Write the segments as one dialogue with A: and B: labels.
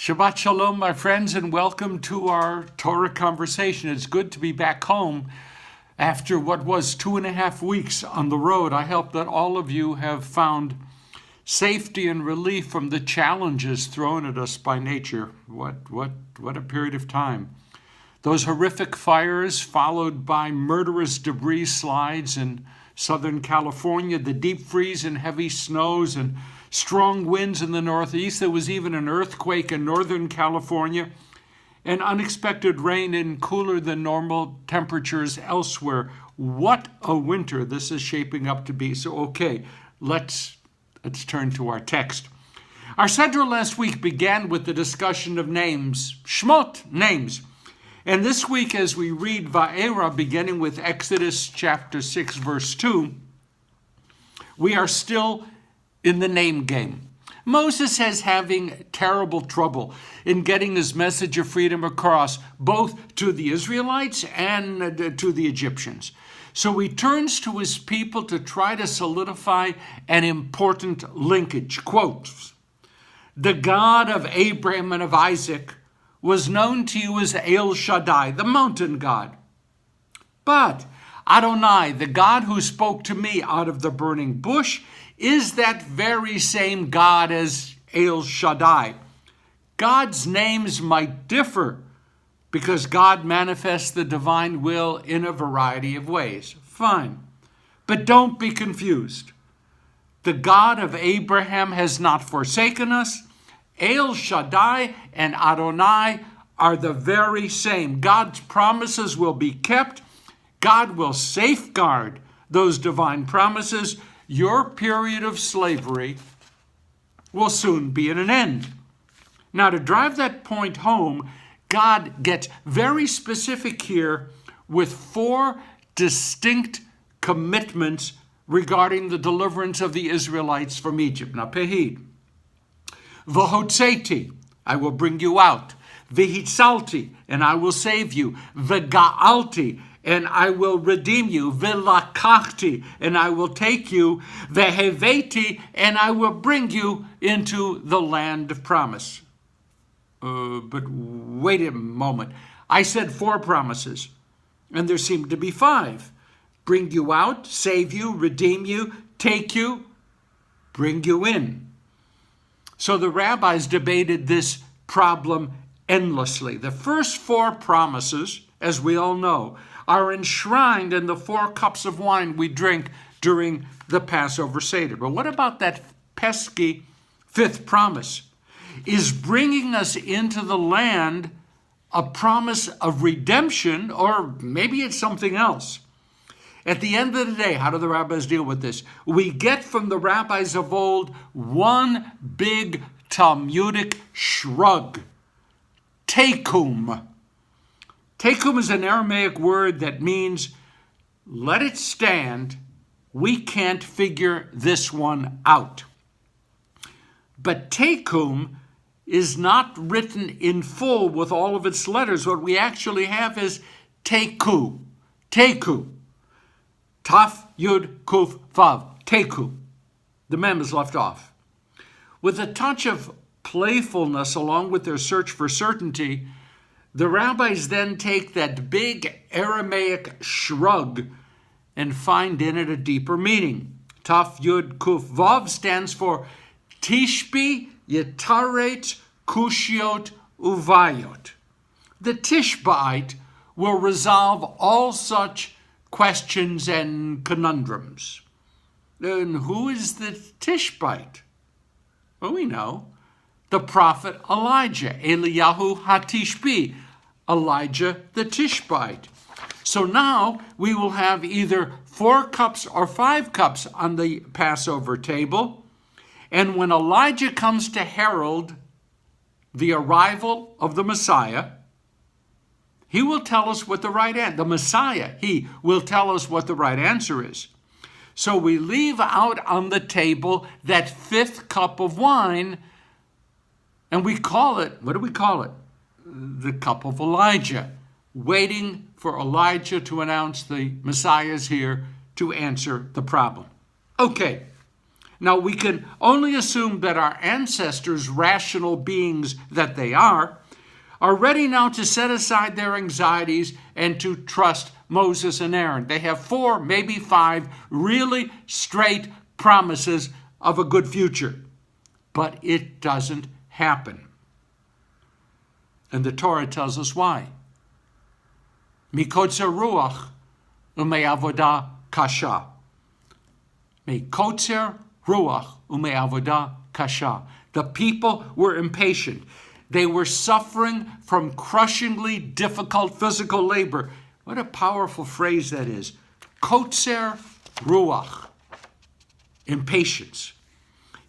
A: Shabbat Shalom, my friends, and welcome to our Torah conversation. It's good to be back home after what was 2.5 weeks on the road. I hope that all of you have found safety and relief from the challenges thrown at us by nature. What a period of time. Those horrific fires followed by murderous debris slides in Southern California, the deep freeze and heavy snows and strong winds in the Northeast. There was even an earthquake in Northern California and unexpected rain in cooler than normal temperatures elsewhere. What a winter this is shaping up to be. So, okay, let's turn to our text. Our Sedra last week began with the discussion of names, Shmot, names. And this week, as we read Vaera, beginning with Exodus chapter 6, verse 2, we are still in the name game. Moses is having terrible trouble in getting his message of freedom across, both to the Israelites and to the Egyptians. So he turns to his people to try to solidify an important linkage. Quote, "The God of Abraham and of Isaac was known to you as El Shaddai, the mountain God. But Adonai, the God who spoke to me out of the burning bush, is that very same God as El Shaddai. God's names might differ because God manifests the divine will in a variety of ways. Fine. But don't be confused. The God of Abraham has not forsaken us. El Shaddai and Adonai are the very same. God's promises will be kept. God will safeguard those divine promises. Your period of slavery will soon be at an end." Now, to drive that point home, God gets very specific here with 4 distinct commitments regarding the deliverance of the Israelites from Egypt. Now, pay heed. V'hotzeti, I will bring you out. V'hitzalti, and I will save you. V'ga'alti, and I will redeem you. V'lakachti, and I will take you. V'heveti, and I will bring you into the land of promise. But wait a moment. I said 4 promises, and there seemed to be 5. Bring you out, save you, redeem you, take you, bring you in. So the rabbis debated this problem endlessly. The first 4 promises, as we all know, are enshrined in the 4 cups of wine we drink during the Passover Seder. But what about that pesky 5th promise? Is bringing us into the land a promise of redemption, or maybe it's something else? At the end of the day, how do the rabbis deal with this? We get from the rabbis of old one big Talmudic shrug. Tekum. Tekum is an Aramaic word that means, let it stand, we can't figure this one out. But tekum is not written in full with all of its letters. What we actually have is teku. Teku. Taf, Yud, Kuf, Vav. Teku. The mem is left off. With a touch of playfulness along with their search for certainty, the rabbis then take that big Aramaic shrug and find in it a deeper meaning. Taf, Yud, Kuf, Vav stands for Tishbi, Yetaret, Kushiot, Uvayot. The Tishbite will resolve all such questions and conundrums. And who is the Tishbite? Well, we know. The prophet Elijah, Eliyahu HaTishbi, Elijah the Tishbite. So now we will have either 4 cups or 5 cups on the Passover table. And when Elijah comes to herald the arrival of the Messiah, he will tell us what the right answer, the Messiah, he will tell us what the right answer is. So we leave out on the table that 5th cup of wine, and we call it, what do we call it? The cup of Elijah, waiting for Elijah to announce the Messiah is here to answer the problem. Okay, Now, we can only assume that our ancestors, rational beings that they are ready now to set aside their anxieties and to trust Moses and Aaron. They have 4, maybe 5 really straight promises of a good future. But it doesn't happen. And the Torah tells us why. Mikotzer ruach u'me'avodah kasha. Mikotzer ruach u'me'avodah kasha. The people were impatient. They were suffering from crushingly difficult physical labor. What a powerful phrase that is. Kotzer ruach. Impatience.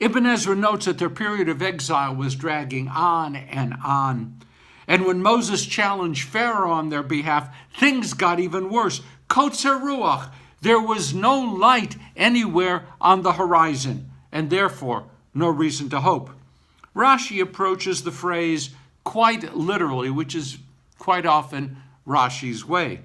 A: Ibn Ezra notes that their period of exile was dragging on and on. And when Moses challenged Pharaoh on their behalf, things got even worse. Kotzer ruach. There was no light anywhere on the horizon, and therefore no reason to hope. Rashi approaches the phrase quite literally, which is quite often Rashi's way.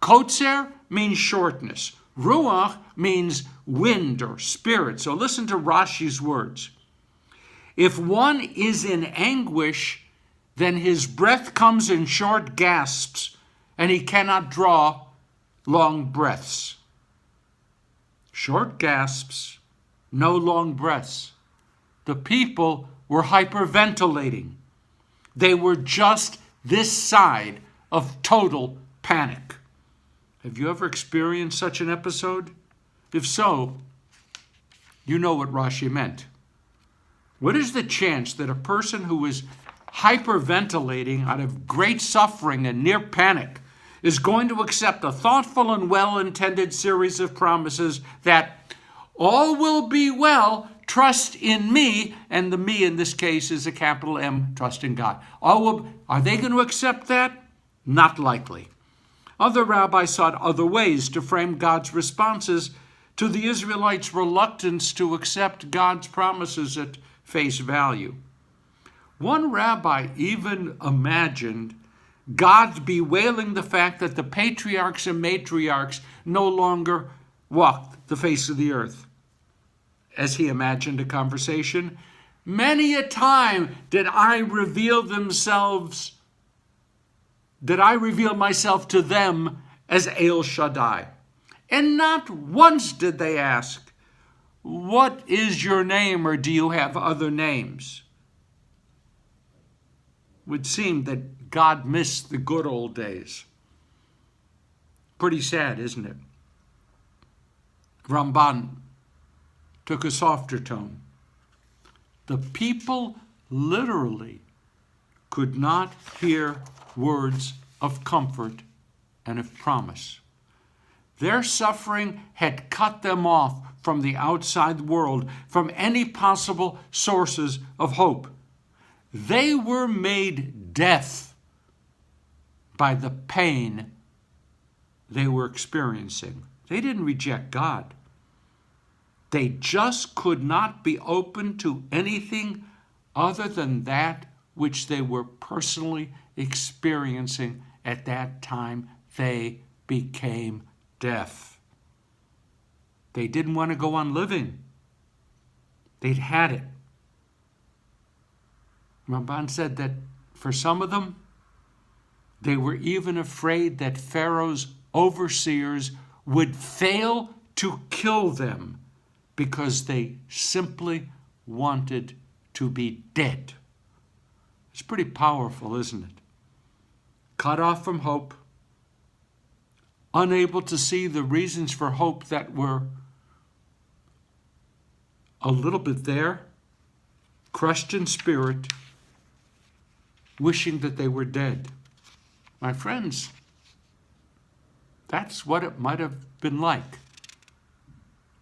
A: Kotzer means shortness. Ruach means wind or spirit. So listen to Rashi's words. If one is in anguish, then his breath comes in short gasps, and he cannot draw long breaths. Short gasps, no long breaths. The people were hyperventilating. They were just this side of total panic. Have you ever experienced such an episode? If so, you know what Rashi meant. What is the chance that a person who is hyperventilating out of great suffering and near panic is going to accept a thoughtful and well-intended series of promises that all will be well, trust in me, and the me in this case is a capital M, trust in God. Are they going to accept that? Not likely. Other rabbis sought other ways to frame God's responses to the Israelites' reluctance to accept God's promises at face value. One rabbi even imagined God bewailing the fact that the patriarchs and matriarchs no longer walked the face of the earth. As he imagined a conversation, many a time did I reveal myself to them as El Shaddai. And not once did they ask, what is your name, or do you have other names? It would seem that God missed the good old days. Pretty sad, isn't it? Ramban took a softer tone. The people literally could not hear words of comfort and of promise. Their suffering had cut them off from the outside world, from any possible sources of hope. They were made deaf by the pain they were experiencing. They didn't reject God. They just could not be open to anything other than that which they were personally experiencing at that time. They became deaf. They didn't want to go on living. They'd had it. Ramban said that for some of them, they were even afraid that Pharaoh's overseers would fail to kill them because they simply wanted to be dead. It's pretty powerful, isn't it? Cut off from hope, unable to see the reasons for hope that were a little bit there, crushed in spirit, wishing that they were dead. My friends, that's what it might have been like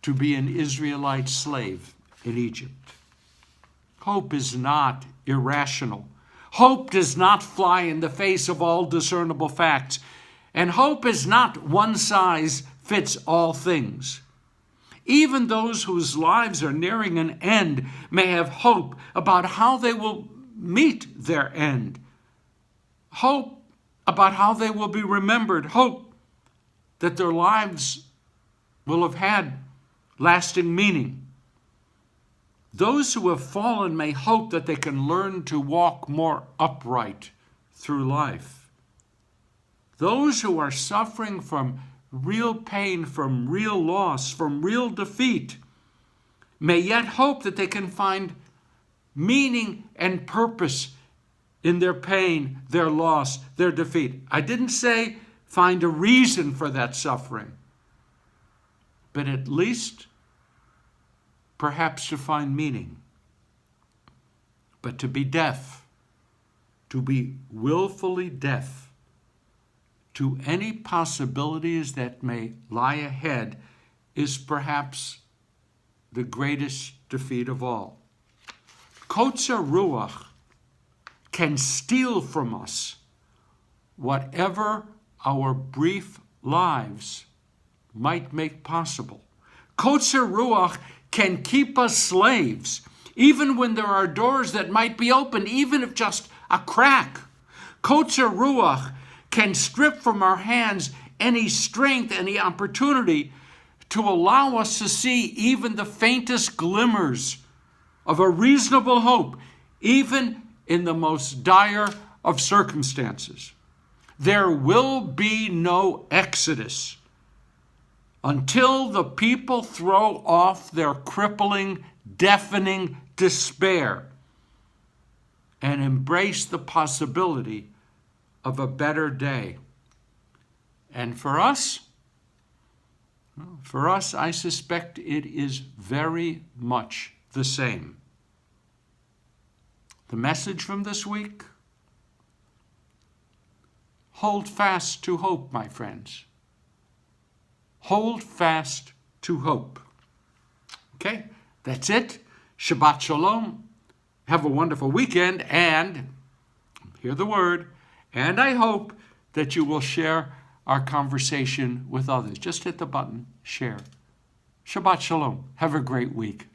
A: to be an Israelite slave in Egypt. Hope is not irrational. Hope does not fly in the face of all discernible facts. And hope is not one size fits all things. Even those whose lives are nearing an end may have hope about how they will meet their end. Hope about how they will be remembered. Hope that their lives will have had lasting meaning. Those who have fallen may hope that they can learn to walk more upright through life. Those who are suffering from real pain, from real loss, from real defeat, may yet hope that they can find meaning and purpose in their pain, their loss, their defeat. I didn't say find a reason for that suffering, but at least perhaps to find meaning. But to be deaf, to be willfully deaf to any possibilities that may lie ahead, is perhaps the greatest defeat of all. Kotzer Ruach can steal from us whatever our brief lives might make possible. Kotzer Ruach can keep us slaves, even when there are doors that might be opened, even if just a crack. Kotzer Ruach can strip from our hands any strength, any opportunity to allow us to see even the faintest glimmers of a reasonable hope, even in the most dire of circumstances. There will be no exodus until the people throw off their crippling, deafening despair and embrace the possibility of a better day. And for us, I suspect it is very much the same. The message from this week: hold fast to hope, my friends. Hold fast to hope. Okay, that's it. Shabbat Shalom. Have a wonderful weekend, and hear the word, and I hope that you will share our conversation with others. Just hit the button, share. Shabbat Shalom. Have a great week.